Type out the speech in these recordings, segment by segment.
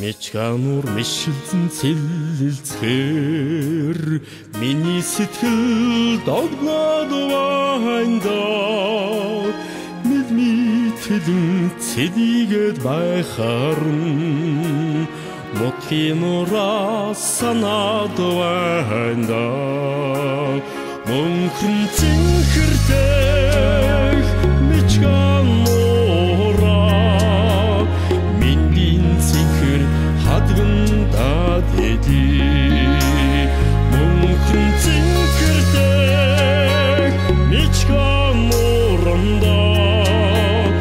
Мечгануур мишилзэн цэлэлцгээр миний сэтгэл догноод байндаа мэдмитэлэн цэдийгээд байхаарн нутгийн ураас санаад байндаа мөнхөн цэнхэртэй мечгануураа миндин цэнхэр хадгандаад эдий мөнхөн цэнхэртэй мечгануурандаа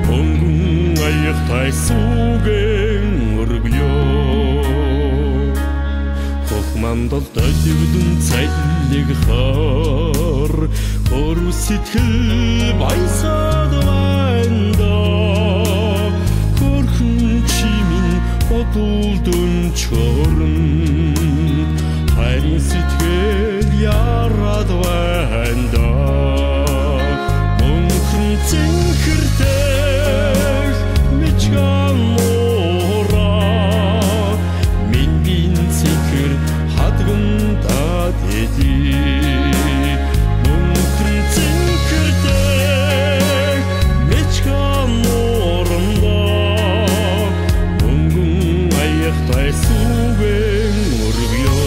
мөнгөн аяхтай сүгэн өргөё хохмандал дэвдэн цайлиг хар хөрв сэтгэл баясаад байндаа хөрхөн чимин бодулдун чорн хайрын сэтгэл яраад байндаа мөнхөн цэнхэртэй мечгануураа миндин цэнхэр хадгандаад эдий мөнхөн цэнхэртэй мечгануурандаа мөнгөн аяхтай сүгэн өргөё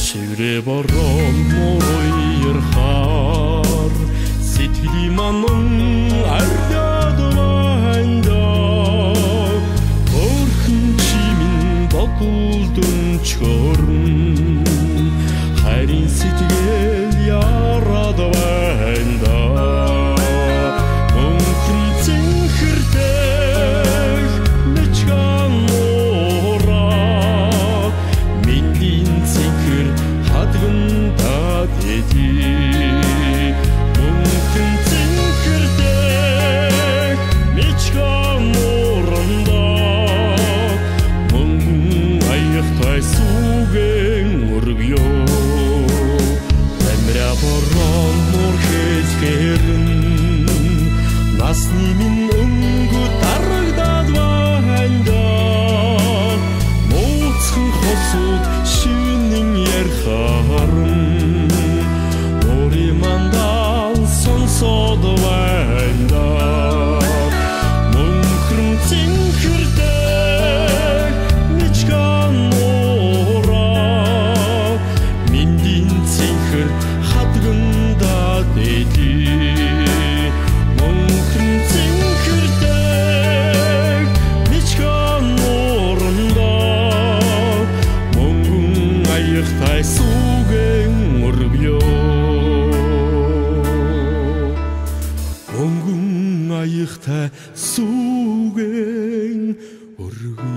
шиврэ борон мороёр хар сэтгэлийн манан ардаад байндаа хөрхөн чимин бодулдун чорн хайрын сэтгэл яраад байндаа мөнхөн цэнхэртэй мечгануураа миндин цэнхэр хадгандаад эдий мөнхөн цэнхэртэй мечгануурандаа мөнгөн аяхтай сүгэн өргөё амраа борон нур хэзгэрэн насны минь өнгө дарагдаад байндаа мууцхан хосууд шивнэн ярхаарн оримандал сонсоод байндаа мөнхөн цэнхэртэй мечгануураа миндин цэнхэр хадгандаад эдий мөнхөн цэнхэртэй мечгануурандаа мөнгөн аяхтай сүгэн өргөё мөнгөн аяхтай сүгэн өргөё